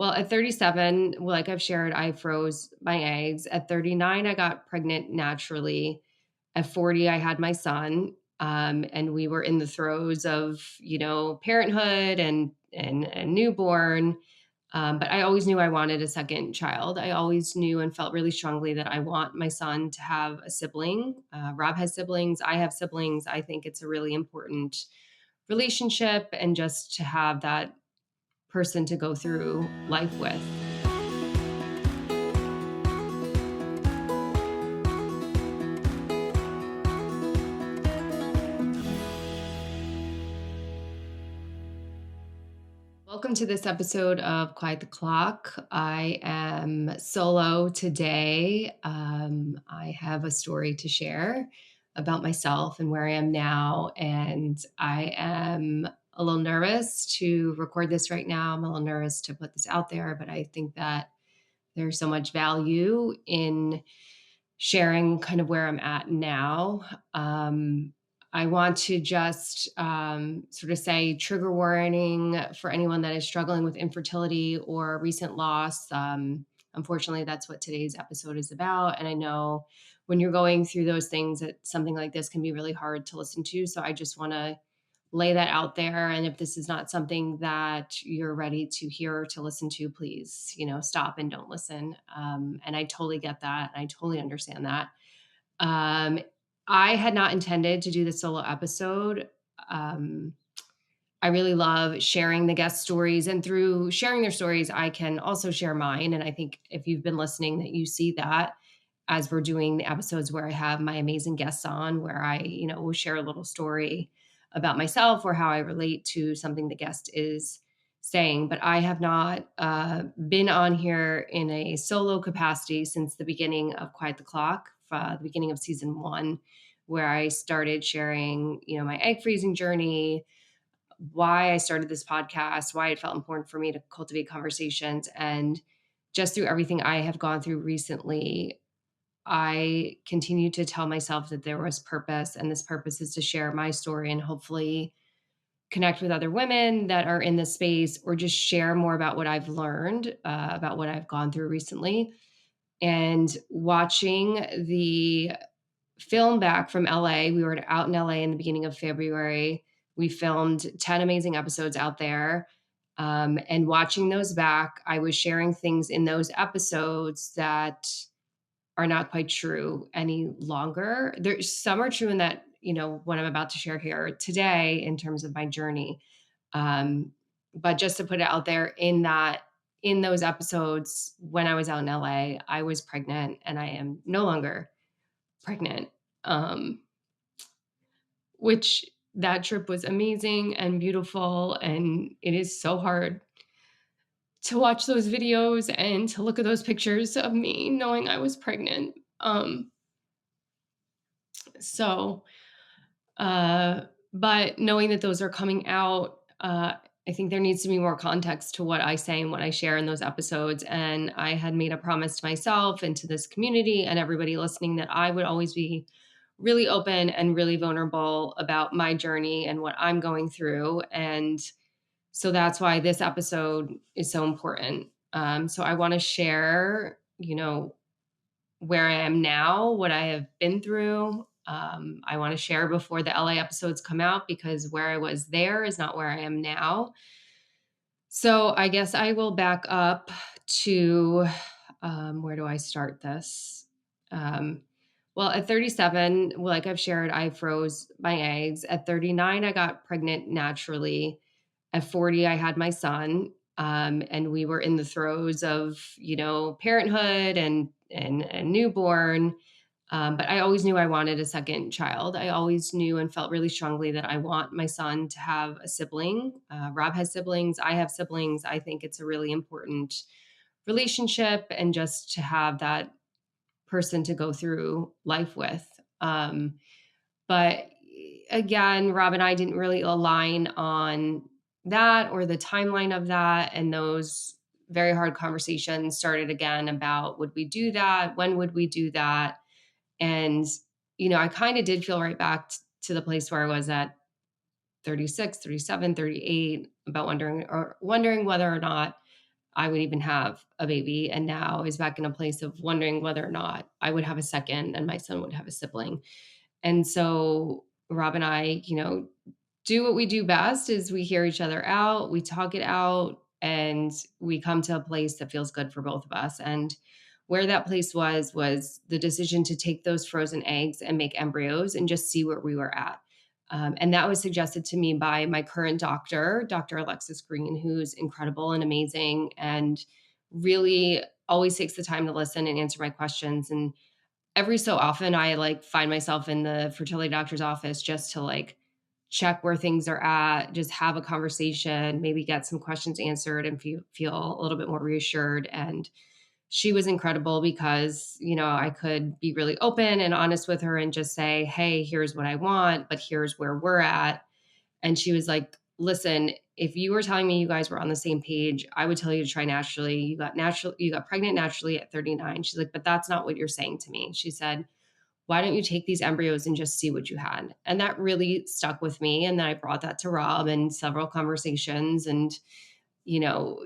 Well, at 37, like I've shared, I froze my eggs. At 39, I got pregnant naturally. At 40, I had my son. And we were in the throes of, parenthood and newborn. But I always knew I wanted a second child. I always knew and felt really strongly that I want my son to have a sibling. Rob has siblings. I have siblings. I think it's a really important relationship and just to have that person to go through life with. Welcome to this episode of Quiet the Clock. I am solo today. I have a story to share about myself and where I am now. And I am a little nervous to record this right now. I'm a little nervous to put this out there, but I think that there's so much value in sharing kind of where I'm at now. I want to just sort of say trigger warning for anyone that is struggling with infertility or recent loss. Unfortunately, that's what today's episode is about. And I know when you're going through those things, that something like this can be really hard to listen to. So I just want to lay that out there. And if this is not something that you're ready to hear or to listen to, please, stop and don't listen. And I totally get that. I totally understand that. Um, I had not intended to do the solo episode. I really love sharing the guest stories, and through sharing their stories, I can also share mine. And I think if you've been listening, that you see that as we're doing the episodes where I have my amazing guests on, where I, will share a little story about myself or how I relate to something the guest is saying. But I have not been on here in a solo capacity since the beginning of Quiet the Clock, the beginning of season 1, where I started sharing, my egg freezing journey, why I started this podcast, why it felt important for me to cultivate conversations. And just through everything I have gone through recently, I continue to tell myself that there was purpose, and this purpose is to share my story and hopefully connect with other women that are in this space, or just share more about what I've learned, about what I've gone through recently. And watching the film back from LA, we were out in LA in the beginning of February. We filmed 10 amazing episodes out there. And watching those back, I was sharing things in those episodes that are not quite true any longer. There's some are true in that, what I'm about to share here today in terms of my journey. But just to put it out there, in those episodes, when I was out in LA, I was pregnant and I am no longer pregnant. Which that trip was amazing and beautiful. And it is so hard to watch those videos and to look at those pictures of me knowing I was pregnant. So, but knowing that those are coming out, I think there needs to be more context to what I say and what I share in those episodes. And I had made a promise to myself and to this community and everybody listening that I would always be really open and really vulnerable about my journey and what I'm going through. And so that's why this episode is so important. So I want to share, where I am now, what I have been through. I want to share before the LA episodes come out, because where I was there is not where I am now. So I guess I will back up to where do I start this? Well, at 37, like I've shared, I froze my eggs. At 39, I got pregnant naturally. At 40, I had my son. And we were in the throes of, parenthood and newborn. But I always knew I wanted a second child. I always knew and felt really strongly that I want my son to have a sibling. Rob has siblings. I have siblings. I think it's a really important relationship and just to have that person to go through life with. But again, Rob and I didn't really align on that or the timeline of that. And those very hard conversations started again about, would we do that? When would we do that? And, I kind of did feel right back to the place where I was at 36, 37, 38, about wondering whether or not I would even have a baby. And now I was back in a place of wondering whether or not I would have a second and my son would have a sibling. And so Rob and I, do what we do best is we hear each other out, we talk it out, and we come to a place that feels good for both of us. And where that place was the decision to take those frozen eggs and make embryos and just see where we were at. And that was suggested to me by my current doctor, Dr. Alexis Green, who's incredible and amazing and really always takes the time to listen and answer my questions. And every so often I find myself in the fertility doctor's office just to check where things are at, just have a conversation, maybe get some questions answered and feel a little bit more reassured. And she was incredible because, I could be really open and honest with her and just say, hey, here's what I want, but here's where we're at. And she was like, listen, if you were telling me you guys were on the same page, I would tell you to try naturally. You got pregnant naturally at 39. She's like, but that's not what you're saying to me. She said, why don't you take these embryos and just see what you had? And that really stuck with me. And then I brought that to Rob and you know,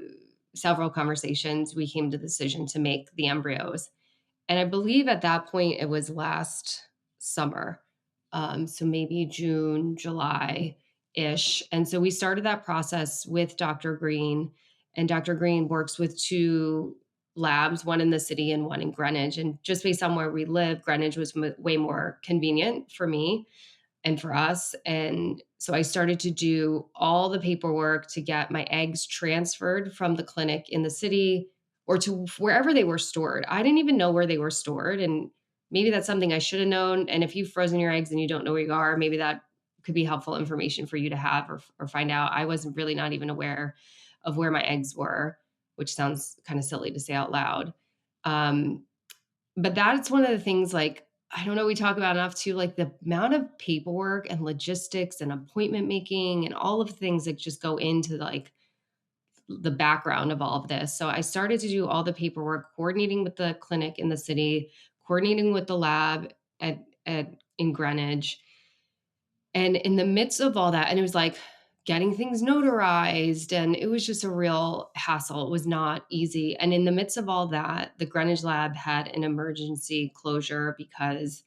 several conversations, we came to the decision to make the embryos. And I believe at that point it was last summer. So maybe June, July ish. And so we started that process with Dr. Green. And Dr. Green works with two labs, one in the city and one in Greenwich. And just based on where we live, Greenwich was way more convenient for me and for us. And so I started to do all the paperwork to get my eggs transferred from the clinic in the city or to wherever they were stored. I didn't even know where they were stored. And maybe that's something I should have known. And if you've frozen your eggs and you don't know where you are, maybe that could be helpful information for you to have or find out. I wasn't really not even aware of where my eggs were, which sounds kind of silly to say out loud. But that's one of the things I don't know, we talk about enough too, the amount of paperwork and logistics and appointment making and all of the things that just go into the background of all of this. So I started to do all the paperwork, coordinating with the clinic in the city, coordinating with the lab in Greenwich. And in the midst of all that, and it was getting things notarized, and it was just a real hassle. It was not easy. And in the midst of all that, the Greenwich lab had an emergency closure because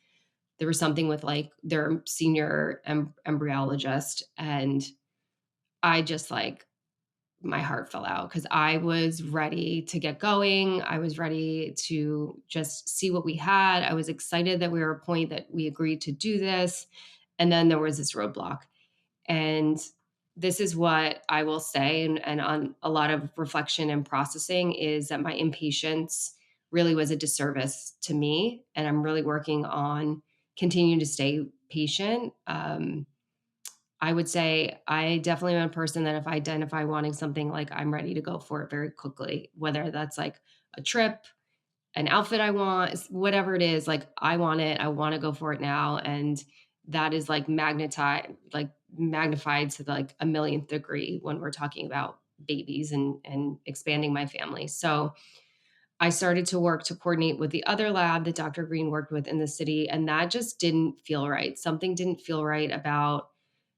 there was something with their senior embryologist. And I just my heart fell out because I was ready to get going. I was ready to just see what we had. I was excited that we were at a point that we agreed to do this. And then there was this roadblock. And this is what I will say, and on a lot of reflection and processing, is that my impatience really was a disservice to me. And I'm really working on continuing to stay patient. I would say I definitely am a person that if I identify wanting something, I'm ready to go for it very quickly, whether that's a trip, an outfit I want, whatever it is, I want it. I want to go for it now. And that is magnified to a millionth degree when we're talking about babies and expanding my family. So I started to work to coordinate with the other lab that Dr. Green worked with in the city. And that just didn't feel right. Something didn't feel right about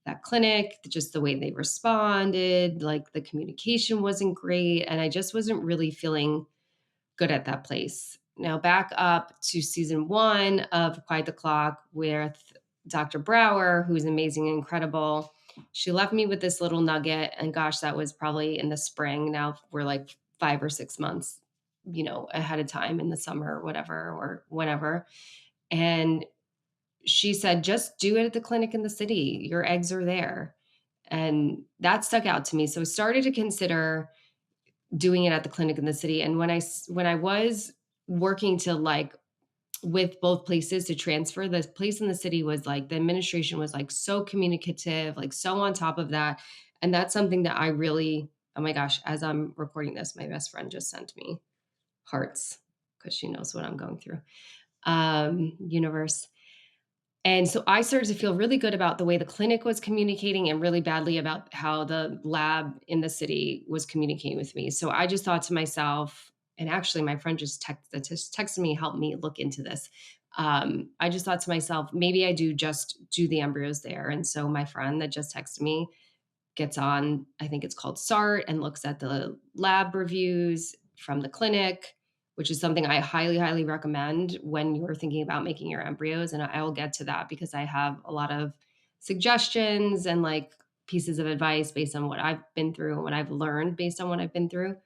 that clinic, just the way they responded, the communication wasn't great. And I just wasn't really feeling good at that place. Now back up to season 1 of Quiet the Clock with Dr. Brower, who's amazing and incredible. She left me with this little nugget, and gosh, that was probably in the spring. Now we're 5 or 6 months, ahead of time in the summer or whatever, or whenever. And she said, just do it at the clinic in the city. Your eggs are there. And that stuck out to me. So I started to consider doing it at the clinic in the city. And when I was working to with both places to transfer, the place in the city was the administration was so communicative, so on top of that. And that's something that I really, oh my gosh, as I'm recording this, my best friend just sent me hearts because she knows what I'm going through. Universe. And so I started to feel really good about the way the clinic was communicating and really badly about how the lab in the city was communicating with me. So I just thought to myself, and actually my friend just texted me, help me look into this. I just thought to myself, maybe I just do the embryos there. And so my friend that just texted me gets on, I think it's called SART, and looks at the lab reviews from the clinic, which is something I highly, highly recommend when you're thinking about making your embryos. And I will get to that because I have a lot of suggestions and like pieces of advice based on what I've been through and what I've learned based on what I've been through.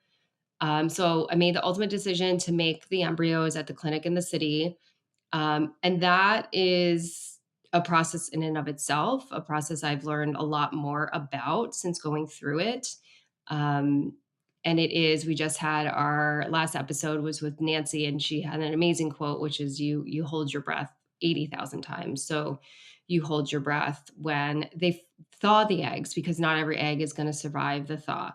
So I made the ultimate decision to make the embryos at the clinic in the city. And that is a process in and of itself, a process I've learned a lot more about since going through it. Um, and it is, we just had our last episode was with Nancy, and she had an amazing quote, which is you hold your breath 80,000 times. So you hold your breath when they thaw the eggs, because not every egg is going to survive the thaw.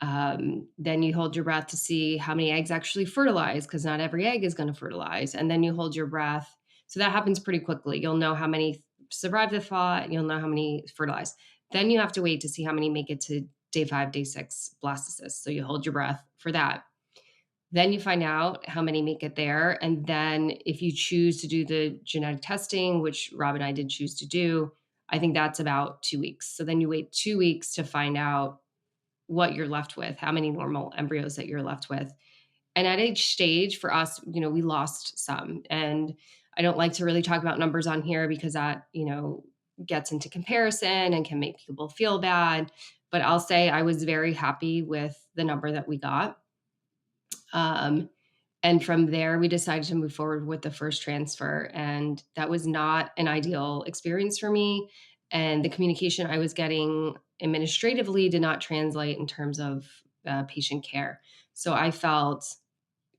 Then you hold your breath to see how many eggs actually fertilize, because not every egg is going to fertilize. And then you hold your breath. So that happens pretty quickly. You'll know how many survive the thaw, and you'll know how many fertilize. Then you have to wait to see how many make it to day 5, day 6 blastocysts. So you hold your breath for that. Then you find out how many make it there. And then if you choose to do the genetic testing, which Rob and I did choose to do, I think that's about 2 weeks. So then you wait 2 weeks to find out what you're left with, how many normal embryos that you're left with. And at each stage for us, we lost some. And I don't like to really talk about numbers on here because that, gets into comparison and can make people feel bad. But I'll say I was very happy with the number that we got. And from there, we decided to move forward with the first transfer. And that was not an ideal experience for me. And the communication I was getting administratively did not translate in terms of patient care. So I felt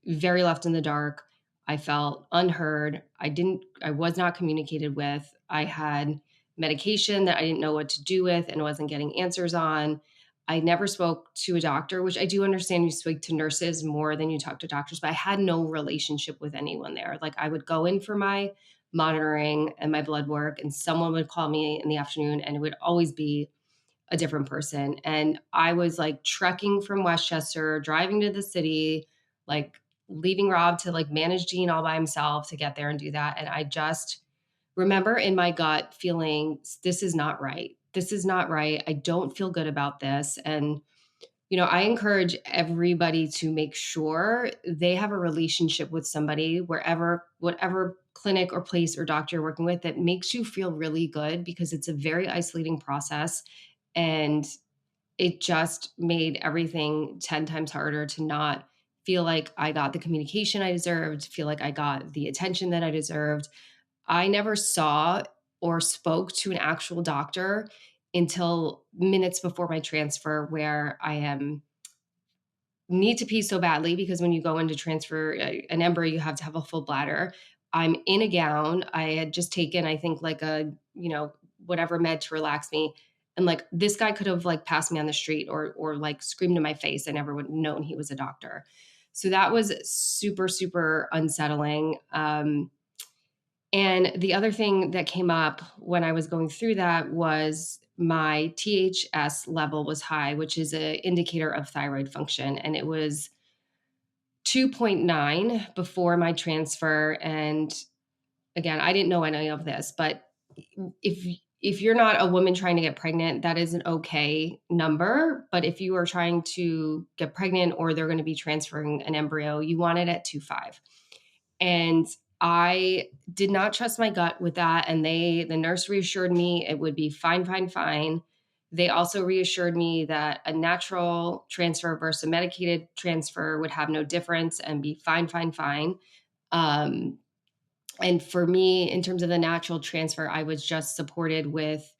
very left in the dark. I felt unheard. I was not communicated with. I had medication that I didn't know what to do with and wasn't getting answers on. I never spoke to a doctor, which I do understand you speak to nurses more than you talk to doctors, but I had no relationship with anyone there. Like I would go in for my monitoring and my blood work, and someone would call me in the afternoon, and it would always be a different person. And I was like trekking from Westchester, driving to the city, like leaving Rob to like manage Gene all by himself to get there and do that. And I just remember in my gut feeling, this is not right. This is not right. I don't feel good about this. And, I encourage everybody to make sure they have a relationship with somebody wherever, whatever clinic or place or doctor you're working with that makes you feel really good, because it's a very isolating process. And it just made everything 10 times harder to not feel like I got the communication I deserved, feel like I got the attention that I deserved. I never saw or spoke to an actual doctor until minutes before my transfer, where I am need to pee so badly, because when you go in to transfer an embryo, you have to have a full bladder. I'm in a gown. I had just taken, I think, like a, whatever med to relax me. And like this guy could have like passed me on the street or like screamed in my face. I never would have known he was a doctor. So that was super, super unsettling. And the other thing that came up when I was going through that was my THS level was high, which is an indicator of thyroid function. And it was 2.9 before my transfer. And again, I didn't know any of this, but if you're not a woman trying to get pregnant, that is an okay number. But if you are trying to get pregnant or they're going to be transferring an embryo, you want it at 2.5. And I did not trust my gut with that. And the nurse reassured me it would be fine, fine, fine. They also reassured me that a natural transfer versus a medicated transfer would have no difference and be fine, fine, fine. And for me, in terms of the natural transfer, I was just supported with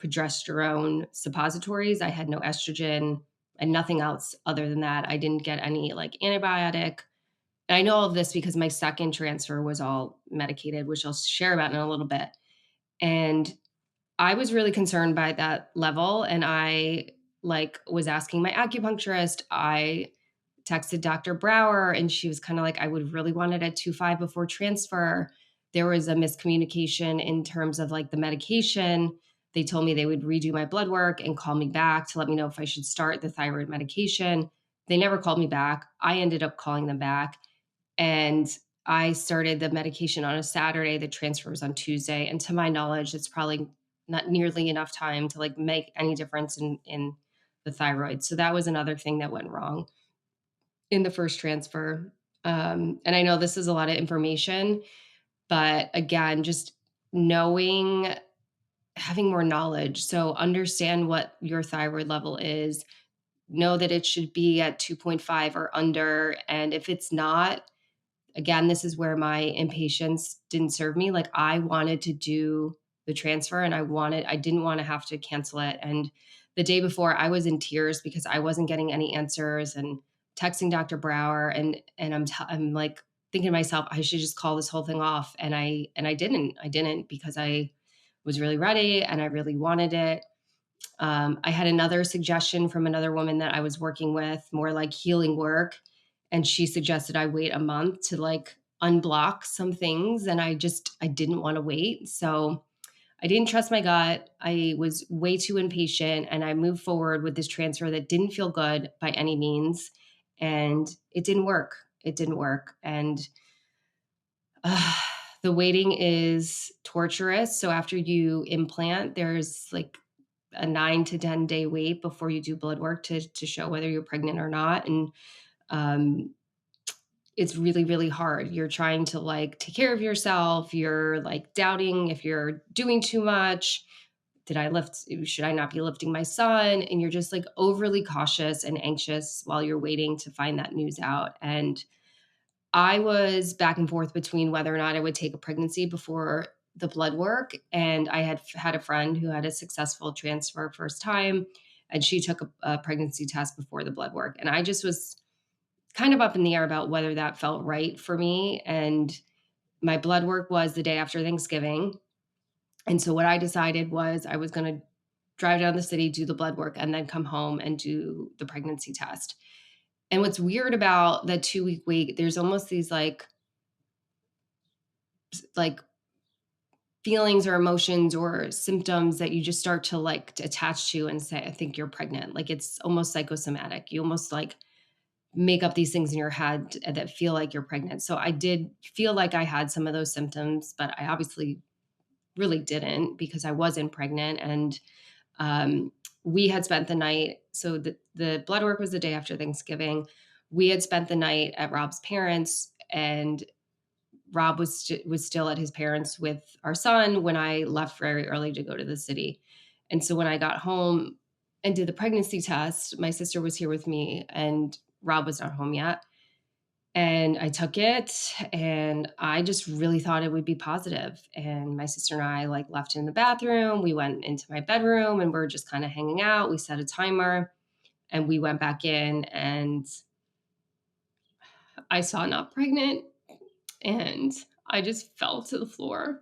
progesterone suppositories. I had no estrogen and nothing else other than that. I didn't get any like antibiotic. And I know all of this because my second transfer was all medicated, which I'll share about in a little bit. And I was really concerned by that level. And I like was asking my acupuncturist. I texted Dr. Brower, and she was kind of like, I would really want it at 2.5 before transfer. There was a miscommunication in terms of like the medication. They told me they would redo my blood work and call me back to let me know if I should start the thyroid medication. They never called me back. I ended up calling them back, and I started the medication on a Saturday. The transfer was on Tuesday. And to my knowledge, it's probably not nearly enough time to like make any difference in the thyroid. So that was another thing that went wrong in the first transfer. And I know this is a lot of information, but again, just knowing, having more knowledge. So understand what your thyroid level is, know that it should be at 2.5 or under. And if it's not, again, this is where my impatience didn't serve me. Like I wanted to do the transfer and I didn't want to have to cancel it. And the day before I was in tears because I wasn't getting any answers and texting Dr. Brower and I'm like thinking to myself, I should just call this whole thing off. And I didn't because I was really ready and I really wanted it. I had another suggestion from another woman that I was working with, more like healing work. And she suggested I wait a month to like unblock some things. And I didn't want to wait. So I didn't trust my gut. I was way too impatient and I moved forward with this transfer that didn't feel good by any means. And it didn't work. It didn't work. And uh, the waiting is torturous. So after you implant, there's like a 9 to 10 day wait before you do blood work to show whether you're pregnant or not. And um, it's really, really hard. You're trying to like take care of yourself. You're like doubting if you're doing too much. Should I not be lifting my son? And you're just like overly cautious and anxious while you're waiting to find that news out. And I was back and forth between whether or not I would take a pregnancy before the blood work. And I had a friend who had a successful transfer first time, and she took a pregnancy test before the blood work. And I just was kind of up in the air about whether that felt right for me. And my blood work was the day after Thanksgiving. And so what I decided was I was going to drive down the city, do the blood work, and then come home and do the pregnancy test. And what's weird about the 2 week wait, there's almost these like feelings or emotions or symptoms that you just start to like to attach to and say, I think you're pregnant. Like it's almost psychosomatic. You almost like make up these things in your head that feel like you're pregnant. So I did feel like I had some of those symptoms, but I obviously really didn't because I wasn't pregnant. And um, we had spent the night. So the blood work was the day after Thanksgiving. We had spent the night at Rob's parents, and Rob was still at his parents with our son when I left very early to go to the city. And so when I got home and did the pregnancy test, my sister was here with me and Rob was not home yet. And I took it and I just really thought it would be positive. And my sister and I like left in the bathroom. We went into my bedroom and we're just kind of hanging out. We set a timer and we went back in and I saw not pregnant and I just fell to the floor,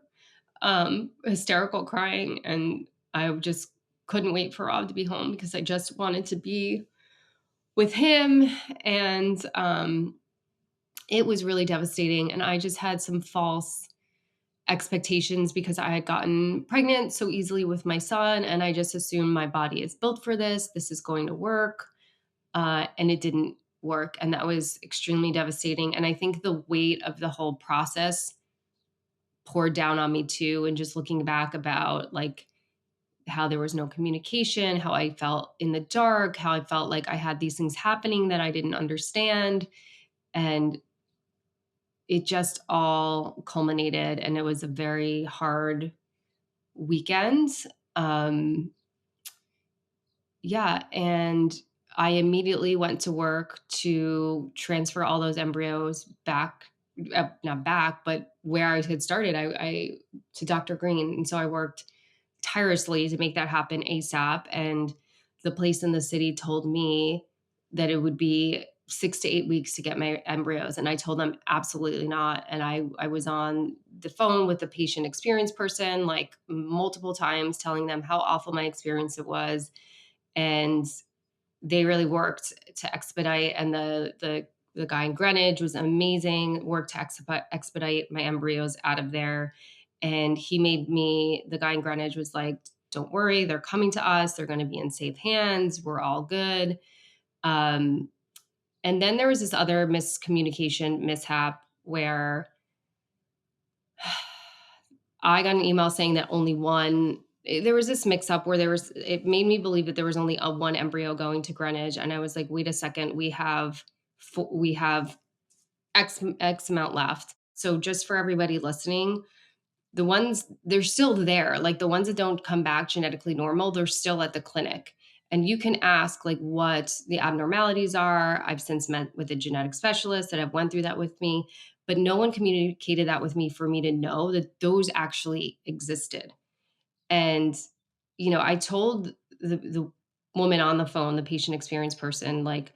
hysterical crying. And I just couldn't wait for Rob to be home because I just wanted to be with him. And it was really devastating. And I just had some false expectations because I had gotten pregnant so easily with my son. And I just assumed my body is built for this. This is going to work. And it didn't work. And that was extremely devastating. And I think the weight of the whole process poured down on me too. And just looking back about like how there was no communication, how I felt in the dark, how I felt like I had these things happening that I didn't understand. And it just all culminated and it was a very hard weekend. Um, yeah. And I immediately went to work to transfer all those embryos back, not back, but where I had started, I to Dr. Green. And so I worked tirelessly to make that happen ASAP. And the place in the city told me that it would be 6 to 8 weeks to get my embryos. And I told them absolutely not. And I was on the phone with the patient experience person like multiple times telling them how awful my experience it was. And they really worked to expedite. And the guy in Greenwich was amazing, worked to expedite my embryos out of there. And the guy in Greenwich was like, don't worry, they're coming to us. They're going to be in safe hands. We're all good. Um, and then there was this other miscommunication mishap where I got an email saying that only one there was this mix up where it made me believe that there was only a one embryo going to Greenwich. And I was like, wait a second, we have X amount left. So just for everybody listening, the ones they're still there, like the ones that don't come back genetically normal, they're still at the clinic. And you can ask like what the abnormalities are. I've since met with a genetic specialist that have went through that with me, but no one communicated that with me for me to know that those actually existed. And, I told the woman on the phone, the patient experience person, like,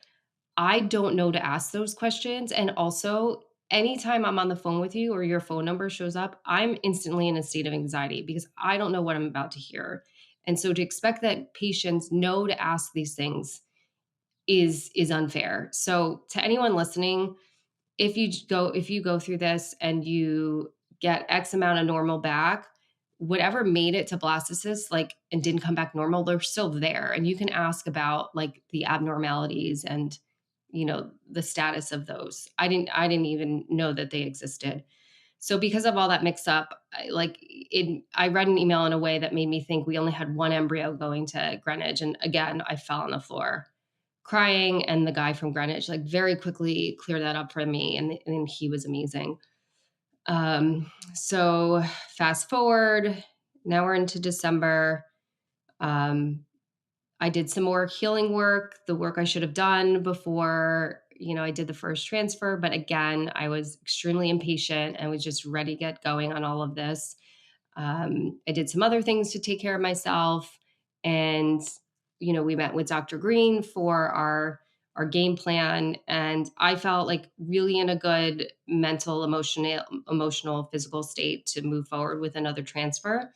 I don't know to ask those questions. And also, anytime I'm on the phone with you or your phone number shows up, I'm instantly in a state of anxiety because I don't know what I'm about to hear. And so to expect that patients know to ask these things is unfair. So to anyone listening, if you go through this and you get X amount of normal back, whatever made it to blastocyst, like, and didn't come back normal, they're still there. And you can ask about like the abnormalities and, the status of those. I didn't even know that they existed. So because of all that mix up, I read an email in a way that made me think we only had one embryo going to Greenwich. And again, I fell on the floor crying, and the guy from Greenwich like very quickly cleared that up for me, and he was amazing. So fast forward, now we're into December. Um, I did some more healing work, the work I should have done before, I did the first transfer. But again, I was extremely impatient and was just ready to get going on all of this. I did some other things to take care of myself. And, we met with Dr. Green for our game plan. And I felt like really in a good mental, emotional, physical state to move forward with another transfer.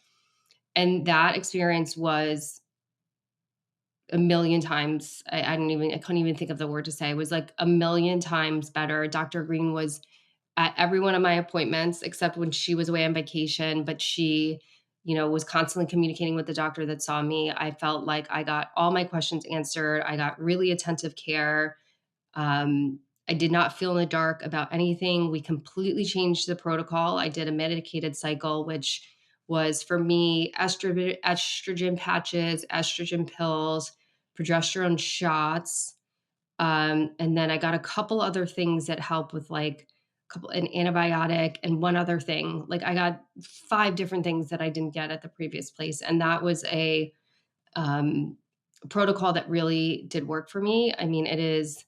And that experience was a million times. I couldn't even think of the word to say. It was like a million times better. Dr. Green was at every one of my appointments except when she was away on vacation, but she, was constantly communicating with the doctor that saw me. I felt like I got all my questions answered. I got really attentive care. I did not feel in the dark about anything. We completely changed the protocol. I did a medicated cycle, which was for me estrogen patches, estrogen pills, progesterone shots, and then I got a couple other things that help with like an antibiotic and one other thing. Like I got 5 different things that I didn't get at the previous place. And that was a protocol that really did work for me. I mean, it is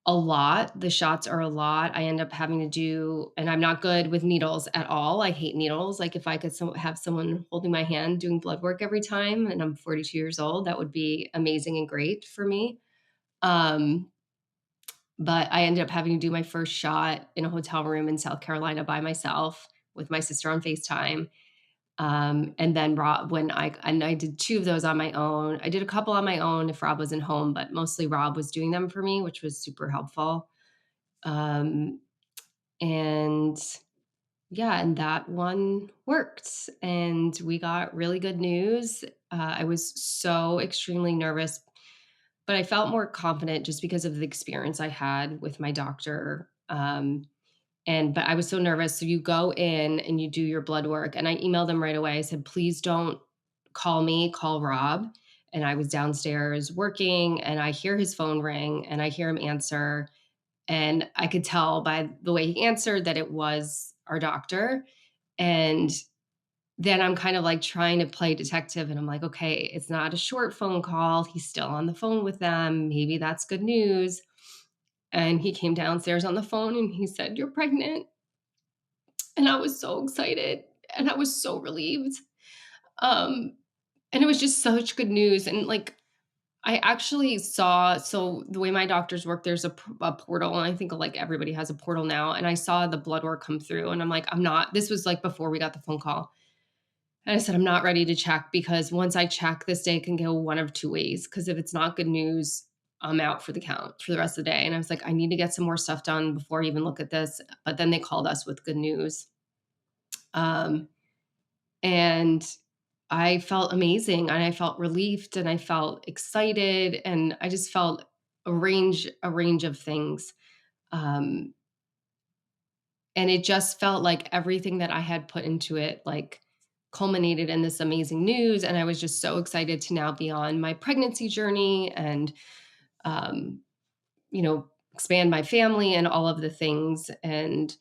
a lot. The shots are a lot. I end up having to do, and I'm not good with needles at all. I hate needles. Like if I could have someone holding my hand doing blood work every time, and I'm 42 years old, that would be amazing and great for me. But I ended up having to do my first shot in a hotel room in South Carolina by myself with my sister on FaceTime. And then I did 2 of those on my own. I did a couple on my own if Rob wasn't home, but mostly Rob was doing them for me, which was super helpful. Um, and yeah, and that one worked, and we got really good news. I was so extremely nervous, but I felt more confident just because of the experience I had with my doctor. But I was so nervous. So you go in and you do your blood work. And I emailed them right away. I said, please don't call me, call Rob. And I was downstairs working and I hear his phone ring and I hear him answer. And I could tell by the way he answered that it was our doctor. And then I'm kind of like trying to play detective and I'm like, okay, it's not a short phone call. He's still on the phone with them. Maybe that's good news. And he came downstairs on the phone and he said, you're pregnant. And I was so excited and I was so relieved. Um, and it was just such good news. And like, I actually saw, so the way my doctors work, there's a portal, and I think like everybody has a portal now. And I saw the blood work come through, and I'm like, this was like before we got the phone call. And I said, I'm not ready to check because once I check, this day can go one of 2 ways. Because if it's not good news, I'm out for the count for the rest of the day. And I was like, I need to get some more stuff done before I even look at this. But then they called us with good news. Um, and I felt amazing and I felt relieved and I felt excited and I just felt a range of things. Um, and it just felt like everything that I had put into it, like culminated in this amazing news. And I was just so excited to now be on my pregnancy journey and, um, expand my family and all of the things. And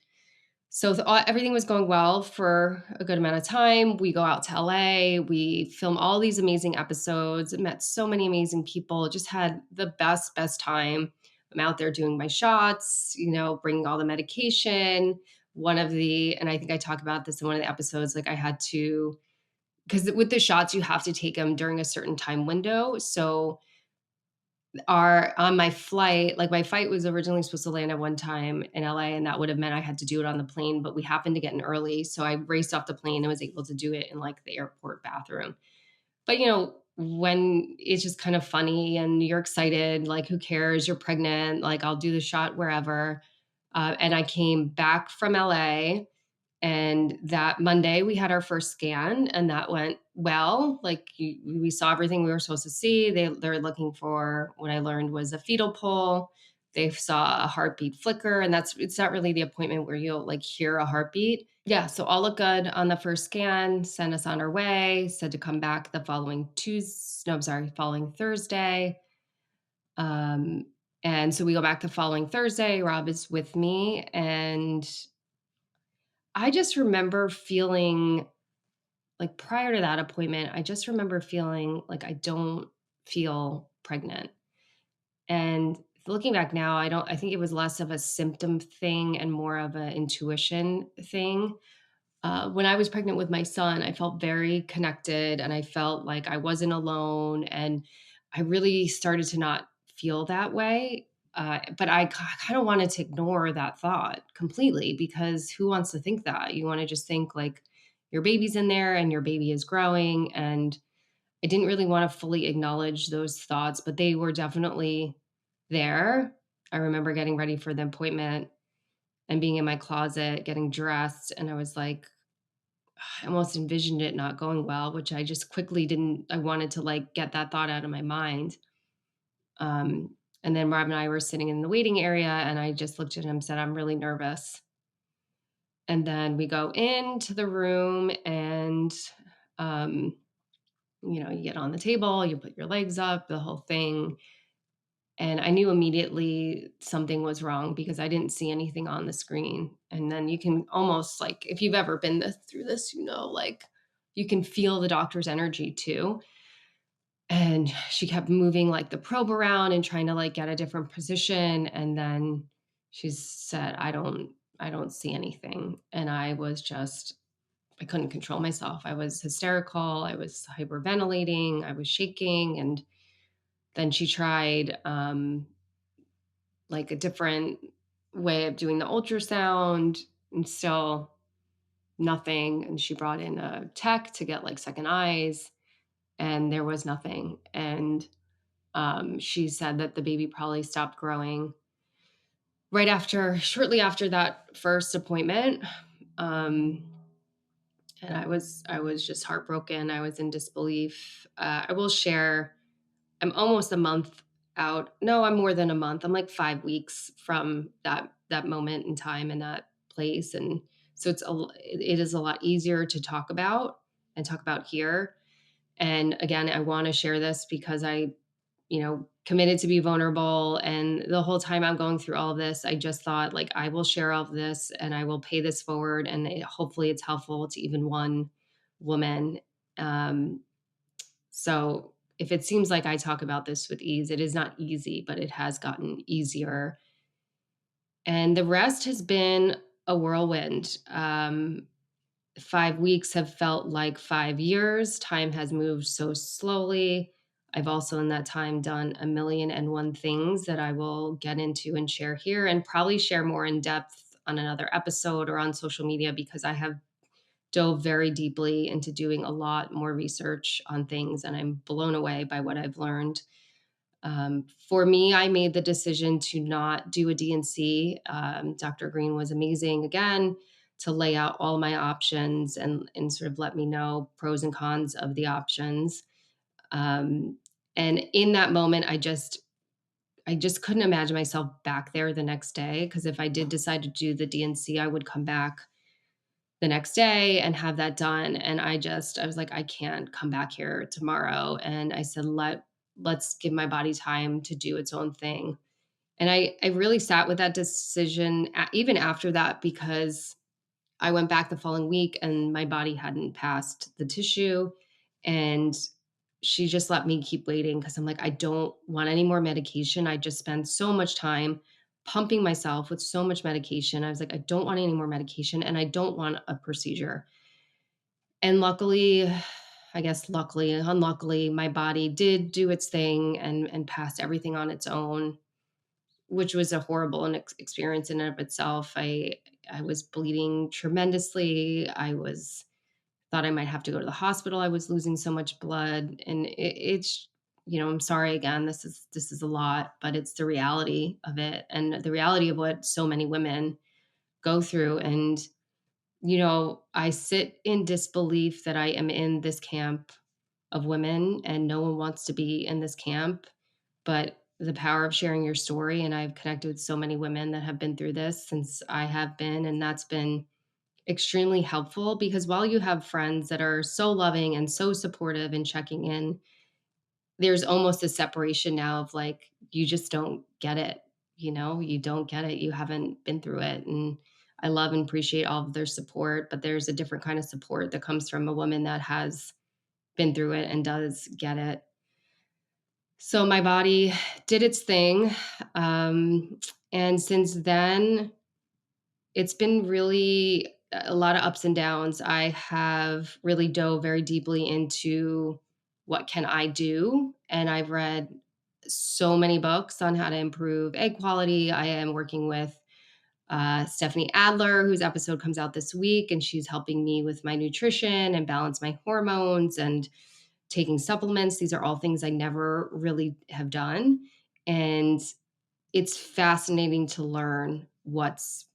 so everything was going well for a good amount of time. We go out to LA, we film all these amazing episodes, met so many amazing people, just had the best time. I'm out there doing my shots, bringing all the medication. And I think I talk about this in one of the episodes, like I had to, because with the shots, you have to take them during a certain time window. So on my flight, like my flight was originally supposed to land at one time in LA, and that would have meant I had to do it on the plane, but we happened to get in early. So I raced off the plane and was able to do it in like the airport bathroom. But when it's just kind of funny and you're excited, like who cares? You're pregnant, like I'll do the shot wherever. And I came back from LA, and that Monday we had our first scan, and that went well. Like we saw everything we were supposed to see. They're looking for, what I learned was a fetal pull. They saw a heartbeat flicker, and it's not really the appointment where you'll like hear a heartbeat. Yeah, so all looked good on the first scan. Sent us on our way. Said to come back the following Tuesday. No, I'm sorry, following Thursday. Um, and so we go back the following Thursday. Rob is with me, and I just remember feeling like prior to that appointment, I just remember feeling like I don't feel pregnant. And looking back now, I think it was less of a symptom thing and more of an intuition thing. When I was pregnant with my son, I felt very connected and I felt like I wasn't alone. And I really started to not feel that way. But I kind of wanted to ignore that thought completely, because who wants to think that? You want to just think like your baby's in there and your baby is growing. And I didn't really want to fully acknowledge those thoughts, but they were definitely there. I remember getting ready for the appointment and being in my closet, getting dressed. And I was like, I almost envisioned it not going well, which I just quickly didn't. I wanted to like get that thought out of my mind. And then Rob and I were sitting in the waiting area, and I just looked at him and said, I'm really nervous. And then we go into the room, and, you get on the table, you put your legs up, the whole thing. And I knew immediately something was wrong because I didn't see anything on the screen. And then you can almost like, if you've ever been through this, like you can feel the doctor's energy too. And she kept moving like the probe around and trying to like get a different position. And then she said, I don't see anything. And I couldn't control myself. I was hysterical. I was hyperventilating. I was shaking. And then she tried, like a different way of doing the ultrasound, and still nothing. And she brought in a tech to get like second eyes, and there was nothing. And she said that the baby probably stopped growing shortly after that first appointment. Um, and I was just heartbroken. I was in disbelief. I will share, I'm almost a month out. No, I'm more than a month. I'm like 5 weeks from that moment in time and that place. And so it is a lot easier to talk about and talk about here. And again, I want to share this because I, committed to be vulnerable. And the whole time I'm going through all of this, I just thought like, I will share all of this and I will pay this forward. And hopefully it's helpful to even one woman. Um, so if it seems like I talk about this with ease, it is not easy, but it has gotten easier. And the rest has been a whirlwind. 5 weeks have felt like 5 years. Time has moved so slowly. I've also in that time done a million and one things that I will get into and share here, and probably share more in depth on another episode or on social media, because I have dove very deeply into doing a lot more research on things, and I'm blown away by what I've learned. For me, I made the decision to not do a DNC. Dr. Green was amazing again to lay out all my options and sort of let me know pros and cons of the options. Um, and in that moment, I just couldn't imagine myself back there the next day, because if I did decide to do the DNC, I would come back the next day and have that done. And I was like, I can't come back here tomorrow. And I said, let's give my body time to do its own thing. And I really sat with that decision even after that, because I went back the following week and my body hadn't passed the tissue. And she just let me keep waiting because I'm like, I don't want any more medication. I just spent so much time pumping myself with so much medication. I was like, I don't want any more medication and I don't want a procedure. And luckily, I guess luckily, unluckily, my body did do its thing and passed everything on its own, which was a horrible experience in and of itself. I was bleeding tremendously. I was thought I might have to go to the hospital. I was losing so much blood, and it's I'm sorry again. This is a lot, but it's the reality of it, and the reality of what so many women go through. And I sit in disbelief that I am in this camp of women, and no one wants to be in this camp. But the power of sharing your story, and I've connected with so many women that have been through this since I have been, and that's been extremely helpful, because while you have friends that are so loving and so supportive and checking in, there's almost a separation now of like, you just don't get it. You don't get it. You haven't been through it. And I love and appreciate all of their support, but there's a different kind of support that comes from a woman that has been through it and does get it. So my body did its thing. And since then, it's been really a lot of ups and downs. I have really dove very deeply into what can I do, and I've read so many books on how to improve egg quality. I am working with Stephanie Adler, whose episode comes out this week, and she's helping me with my nutrition and balance my hormones and taking supplements. These are all things I never really have done, and it's fascinating to learn what's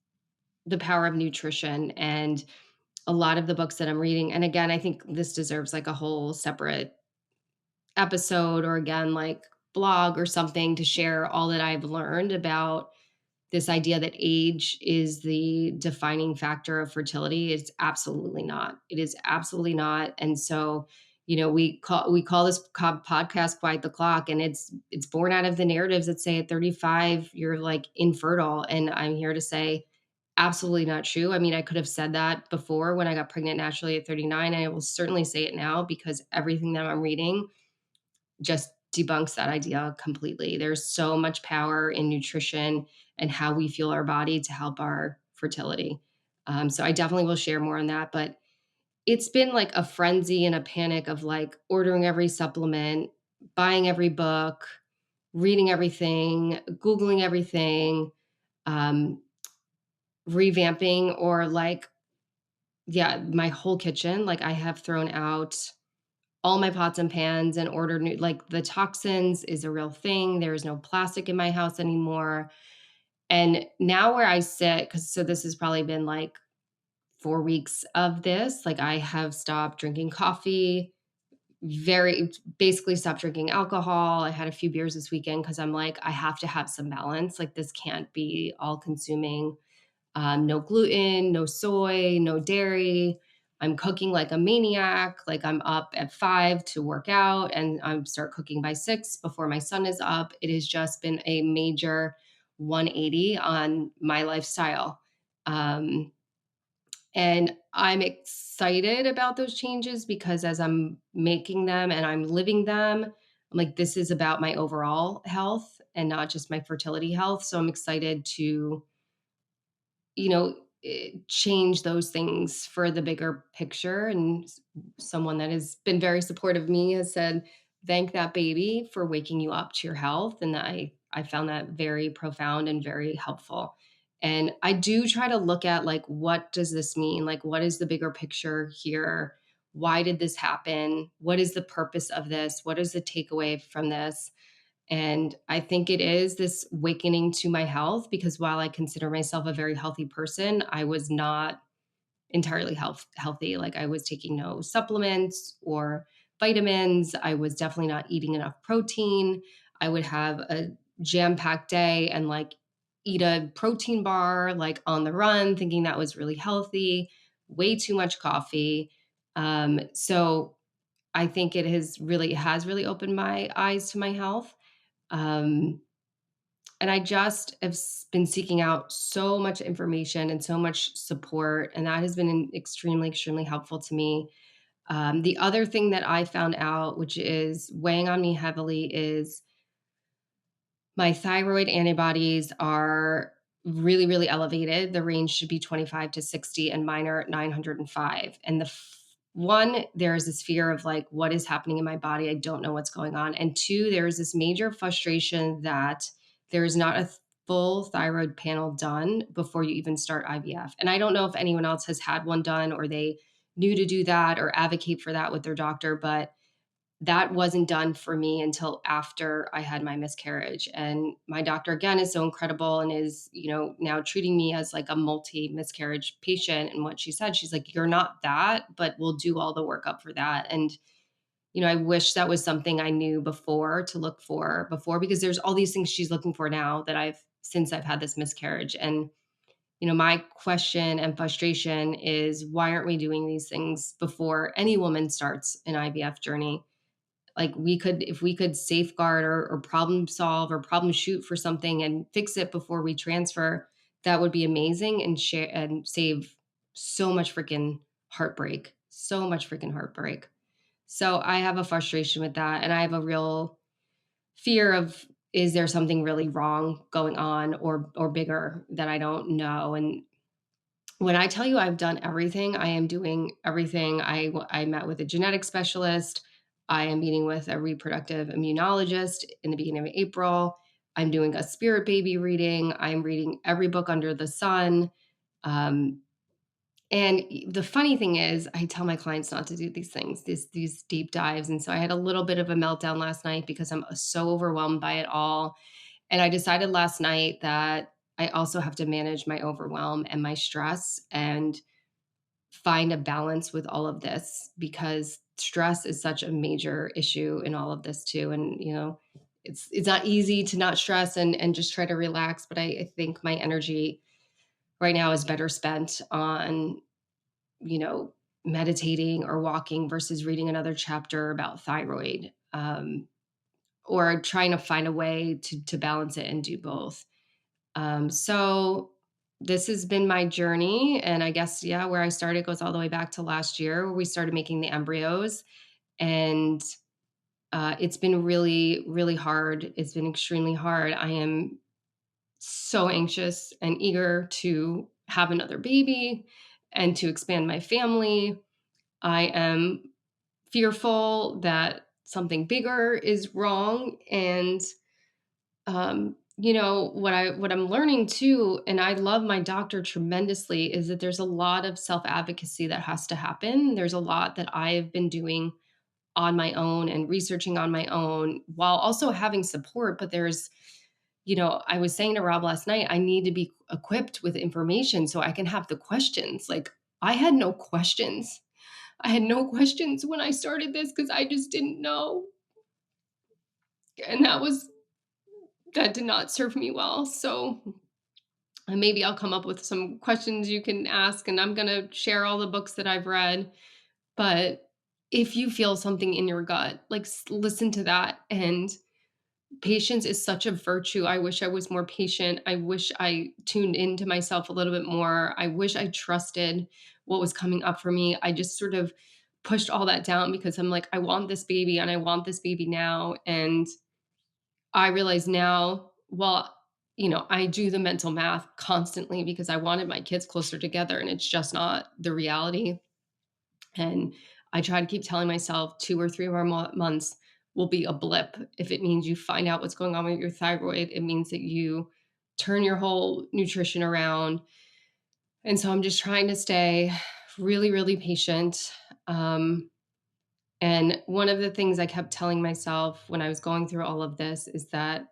the power of nutrition. And a lot of the books that I'm reading, and again, I think this deserves like a whole separate episode, or again, like blog or something, to share all that I've learned about this idea that age is the defining factor of fertility. It's absolutely not. It is absolutely not. And so, we call this podcast "Quiet the Clock," and it's born out of the narratives that say at 35 you're like infertile, and I'm here to say absolutely not true. I mean, I could have said that before when I got pregnant naturally at 39, and I will certainly say it now, because everything that I'm reading just debunks that idea completely. There's so much power in nutrition and how we fuel our body to help our fertility. So I definitely will share more on that. But it's been like a frenzy and a panic of like ordering every supplement, buying every book, reading everything, Googling everything, um, revamping, or like, yeah, my whole kitchen. Like, I have thrown out all my pots and pans and ordered new, like, the toxins is a real thing. There is no plastic in my house anymore. And now where I sit, because so this has probably been like 4 weeks of this, like, I have stopped drinking coffee, very basically stopped drinking alcohol. I had a few beers this weekend because I'm like, I have to have some balance. Like, this can't be all consuming. No gluten, no soy, no dairy. I'm cooking like a maniac. Like, I'm up at 5 to work out, and I start cooking by 6 before my son is up. It has just been a major 180 on my lifestyle. Um, and I'm excited about those changes, because as I'm making them and I'm living them, I'm like, this is about my overall health and not just my fertility health. So I'm excited to change those things for the bigger picture. And someone that has been very supportive of me has said, thank that baby for waking you up to your health. And I found that very profound and very helpful. And I do try to look at like, what does this mean? Like, what is the bigger picture here? Why did this happen? What is the purpose of this? What is the takeaway from this? And I think it is this awakening to my health, because while I consider myself a very healthy person, I was not entirely healthy. Like, I was taking no supplements or vitamins. I was definitely not eating enough protein. I would have a jam-packed day and like eat a protein bar like on the run, thinking that was really healthy. way too much coffee. So I think it has really opened my eyes to my health. Um, and I just have been seeking out so much information and so much support, and that has been extremely, extremely helpful to me. The other thing that I found out, which is weighing on me heavily, is my thyroid antibodies are really, really elevated. The range should be 25 to 60, and mine are at 905. And one, there's this fear of like, what is happening in my body? I don't know what's going on. And two, there's this major frustration that there is not a full thyroid panel done before you even start IVF. And I don't know if anyone else has had one done or they knew to do that or advocate for that with their doctor, but that wasn't done for me until after I had my miscarriage. And my doctor, again, is so incredible and is, now treating me as like a multi miscarriage patient. And what she said, she's like, you're not that, but we'll do all the workup for that. And, I wish that was something I knew before to look for before, because there's all these things she's looking for now that since I've had this miscarriage. And, my question and frustration is, why aren't we doing these things before any woman starts an IVF journey? Like, if we could safeguard or problem solve or problem shoot for something and fix it before we transfer, that would be amazing and share and save so much freaking heartbreak. So much freaking heartbreak. So I have a frustration with that. And I have a real fear of, is there something really wrong going on or bigger that I don't know? And when I tell you I've done everything, I am doing everything. I met with a genetic specialist. I am meeting with a reproductive immunologist in the beginning of April. I'm doing a spirit baby reading. I'm reading every book under the sun. Um, and the funny thing is, I tell my clients not to do these things, these deep dives. And so I had a little bit of a meltdown last night because I'm so overwhelmed by it all. And I decided last night that I also have to manage my overwhelm and my stress and find a balance with all of this, because stress is such a major issue in all of this too. And, it's not easy to not stress and just try to relax. But I think my energy right now is better spent on, you know, meditating or walking versus reading another chapter about thyroid, or trying to find a way to balance it and do both. So this has been my journey. And I guess, yeah, where I started goes all the way back to last year, where we started making the embryos. And it's been really, really hard. It's been extremely hard. I am so anxious and eager to have another baby and to expand my family. I am fearful that something bigger is wrong. And what I'm learning too, and I love my doctor tremendously, is that there's a lot of self-advocacy that has to happen. There's a lot that I've been doing on my own and researching on my own while also having support. But I was saying to Rob last night, I need to be equipped with information so I can have the questions. Like, I had no questions. I had no questions when I started this because I just didn't know. And that did not serve me well. So maybe I'll come up with some questions you can ask, and I'm going to share all the books that I've read. But if you feel something in your gut, like, listen to that. And patience is such a virtue. I wish I was more patient. I wish I tuned into myself a little bit more. I wish I trusted what was coming up for me. I just sort of pushed all that down because I'm like, I want this baby and I want this baby now. And I realize now, well, I do the mental math constantly because I wanted my kids closer together, and it's just not the reality. And I try to keep telling myself 2 or 3 more months will be a blip. If it means you find out what's going on with your thyroid, it means that you turn your whole nutrition around. And so I'm just trying to stay really, really patient. And one of the things I kept telling myself when I was going through all of this is that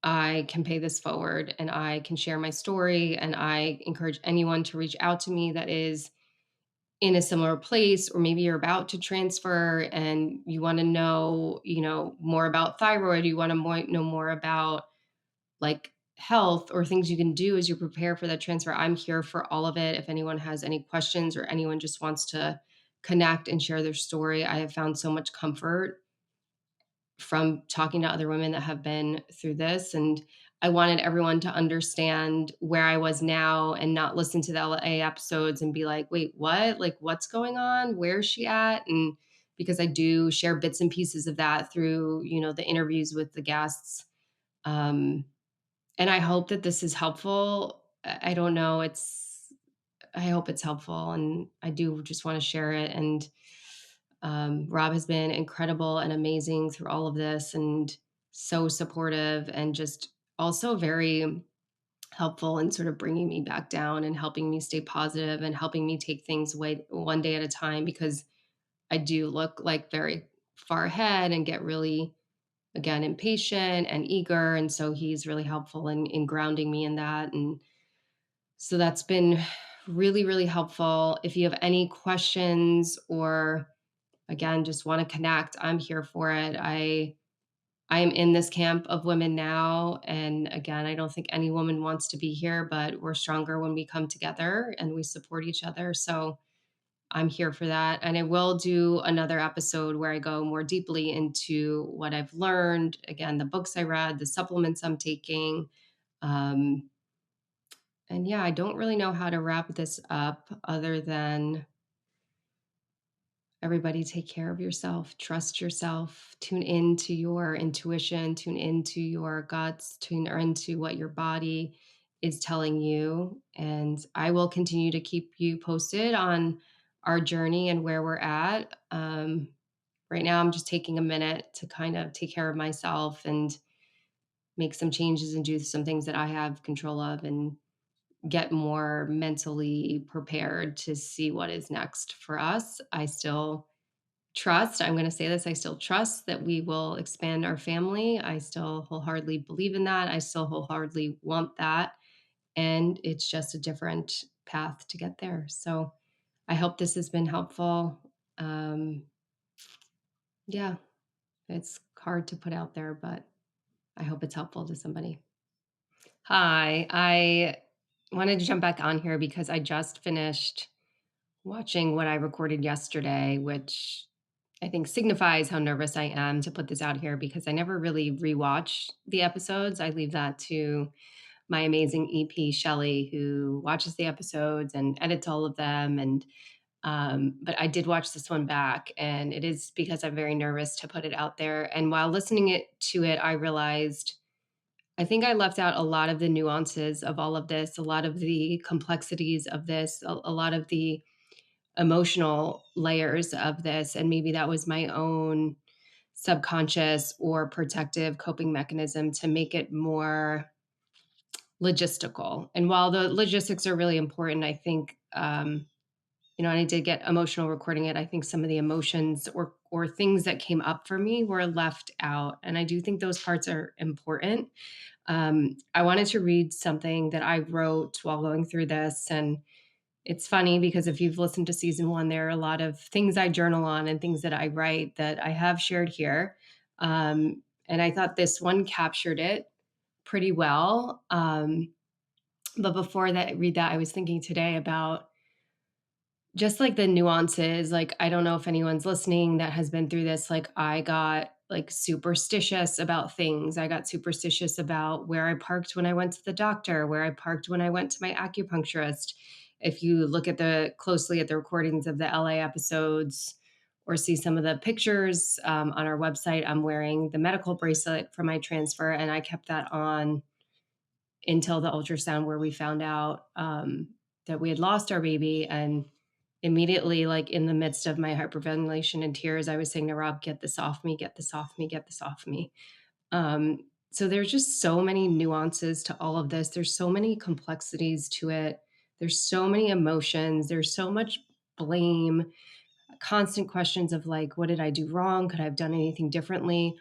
I can pay this forward and I can share my story. And I encourage anyone to reach out to me that is in a similar place, or maybe you're about to transfer and you want to know, more about thyroid. You want to know more about like health or things you can do as you prepare for that transfer. I'm here for all of it. If anyone has any questions or anyone just wants to connect and share their story, I have found so much comfort from talking to other women that have been through this. And I wanted everyone to understand where I was now and not listen to the LA episodes and be like, wait, what? Like, what's going on? Where's she at? And because I do share bits and pieces of that through, the interviews with the guests. And I hope that this is helpful. I don't know. I hope it's helpful. And I do just want to share it. And Rob has been incredible and amazing through all of this and so supportive and just also very helpful in sort of bringing me back down and helping me stay positive and helping me take things one day at a time, because I do look like very far ahead and get really, again, impatient and eager. And so he's really helpful in grounding me in that. And so that's been really, really helpful. If you have any questions or again, just want to connect, I'm here for it. I am in this camp of women now. And again, I don't think any woman wants to be here, but we're stronger when we come together and we support each other. So I'm here for that. And I will do another episode where I go more deeply into what I've learned. Again, the books I read, the supplements I'm taking. Um, and yeah, I don't really know how to wrap this up other than everybody take care of yourself, trust yourself, tune into your intuition, tune into your guts, tune into what your body is telling you. And I will continue to keep you posted on our journey and where we're at. Right now, I'm just taking a minute to kind of take care of myself and make some changes and do some things that I have control of and get more mentally prepared to see what is next for us. I still I'm going to say this, I still trust that we will expand our family. I still wholeheartedly believe in that. I still wholeheartedly want that. And it's just a different path to get there. So I hope this has been helpful. Um, yeah, it's hard to put out there, but I hope it's helpful to somebody. Hi, I wanted to jump back on here because I just finished watching what I recorded yesterday, which I think signifies how nervous I am to put this out here because I never really rewatch the episodes. I leave that to my amazing EP, Shelly, who watches the episodes and edits all of them. And but I did watch this one back, and it is because I'm very nervous to put it out there. And while listening to it, I realized I think I left out a lot of the nuances of all of this, a lot of the complexities of this, a lot of the emotional layers of this. And maybe that was my own subconscious or protective coping mechanism to make it more logistical. And while the logistics are really important, I think, and I did get emotional recording it. I think some of the emotions or things that came up for me were left out. And I do think those parts are important. I wanted to read something that I wrote while going through this. And it's funny because if you've listened to season one, there are a lot of things I journal on and things that I write that I have shared here. And I thought this one captured it pretty well. But before that, read that, I was thinking today about just like the nuances. Like, I don't know if anyone's listening that has been through this. Like, I got like superstitious about things. I got superstitious about where I parked when I went to the doctor, where I parked when I went to my acupuncturist. If you look at closely at the recordings of the LA episodes or see some of the pictures on our website, I'm wearing the medical bracelet for my transfer, and I kept that on until the ultrasound where we found out that we had lost our baby. And immediately, like in the midst of my hyperventilation and tears, I was saying to Rob, get this off me, get this off me, get this off me. So there's just so many nuances to all of this. There's so many complexities to it. There's so many emotions. There's so much blame, constant questions of like, what did I do wrong? Could I have done anything differently?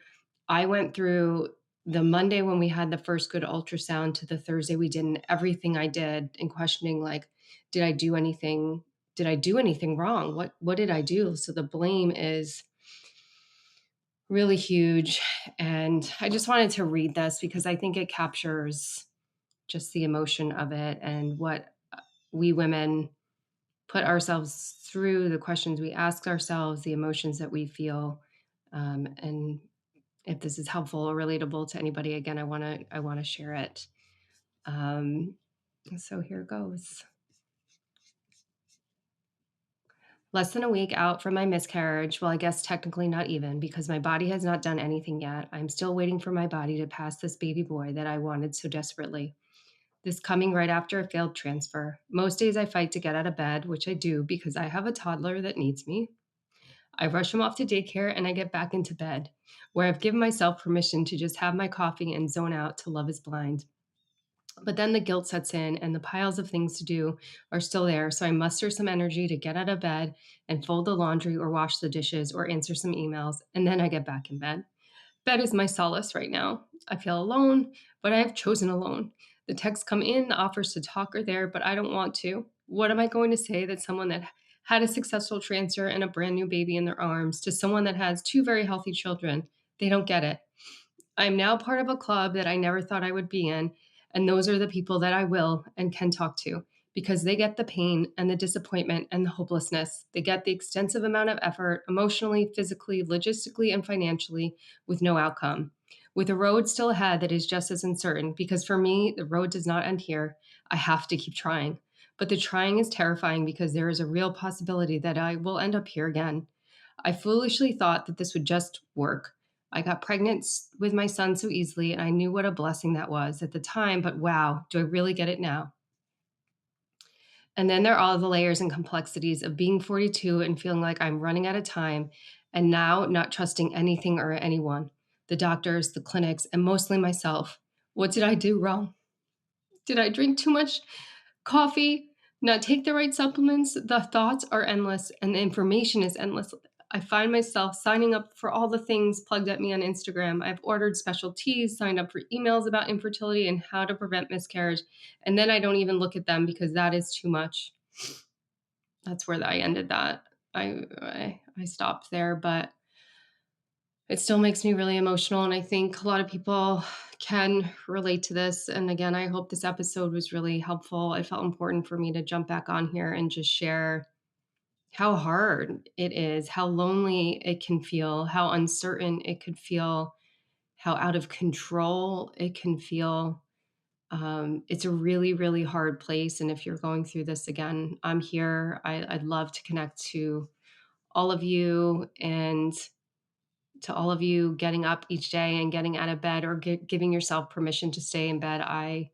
I went through the Monday when we had the first good ultrasound to the Thursday we did, and everything I did and questioning like, did I do anything? Did I do anything wrong? What did I do? So the blame is really huge. And I just wanted to read this because I think it captures just the emotion of it and what we women put ourselves through, the questions we ask ourselves, the emotions that we feel. And if this is helpful or relatable to anybody, again, I want to share it. So here goes. Less than a week out from my miscarriage. Well, I guess technically not even, because my body has not done anything yet. I'm still waiting for my body to pass this baby boy that I wanted so desperately. This coming right after a failed transfer. Most days I fight to get out of bed, which I do because I have a toddler that needs me. I rush him off to daycare and I get back into bed, where I've given myself permission to just have my coffee and zone out to love is blind. But then the guilt sets in and the piles of things to do are still there, so I muster some energy to get out of bed and fold the laundry or wash the dishes or answer some emails, and then I get back in bed. Bed is my solace right now. I feel alone, but I have chosen alone. The texts come in, the offers to talk are there, but I don't want to. What am I going to say that someone that had a successful transfer and a brand new baby in their arms to someone that has two very healthy children? They don't get it. I'm now part of a club that I never thought I would be in, and those are the people that I will and can talk to because they get the pain and the disappointment and the hopelessness. They get the extensive amount of effort, emotionally, physically, logistically, and financially, with no outcome. With a road still ahead that is just as uncertain, because for me, the road does not end here. I have to keep trying. But the trying is terrifying because there is a real possibility that I will end up here again. I foolishly thought that this would just work. I got pregnant with my son so easily, and I knew what a blessing that was at the time, but wow, do I really get it now? And then there are all the layers and complexities of being 42 and feeling like I'm running out of time, and now not trusting anything or anyone, the doctors, the clinics, and mostly myself. What did I do wrong? Did I drink too much coffee? Not take the right supplements? The thoughts are endless and the information is endless. I find myself signing up for all the things plugged at me on Instagram. I've ordered special teas, signed up for emails about infertility and how to prevent miscarriage, and then I don't even look at them because that is too much. That's where I ended that. I stopped there, but it still makes me really emotional. And I think a lot of people can relate to this. And again, I hope this episode was really helpful. It felt important for me to jump back on here and just share how hard it is, how lonely it can feel, how uncertain it could feel, how out of control it can feel. It's a really, really hard place. And if you're going through this again, I'm here. I'd love to connect to all of you and to all of you getting up each day and getting out of bed or giving yourself permission to stay in bed. I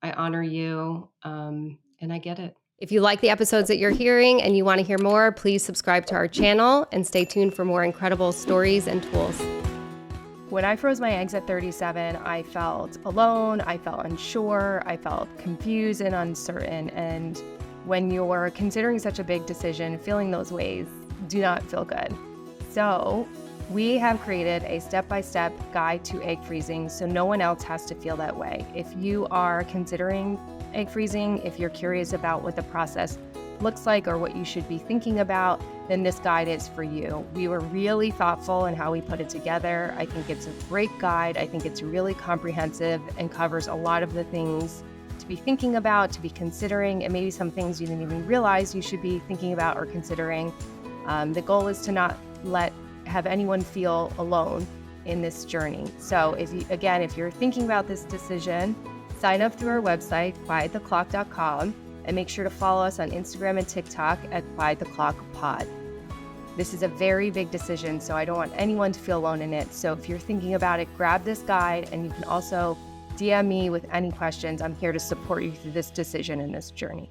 honor you, and I get it. If you like the episodes that you're hearing and you want to hear more, please subscribe to our channel and stay tuned for more incredible stories and tools. When I froze my eggs at 37, I felt alone, I felt unsure, I felt confused and uncertain. And when you're considering such a big decision, feeling those ways do not feel good. So we have created a step-by-step guide to egg freezing so no one else has to feel that way. If you are considering egg freezing, if you're curious about what the process looks like or what you should be thinking about, then this guide is for you. We were really thoughtful in how we put it together. I think it's a great guide. I think it's really comprehensive and covers a lot of the things to be thinking about, to be considering, and maybe some things you didn't even realize you should be thinking about or considering. The goal is to not have anyone feel alone in this journey. So if you're thinking about this decision, sign up through our website, quiettheclock.com, and make sure to follow us on Instagram and TikTok at quiettheclockpod. This is a very big decision, so I don't want anyone to feel alone in it. So if you're thinking about it, grab this guide, and you can also DM me with any questions. I'm here to support you through this decision and this journey.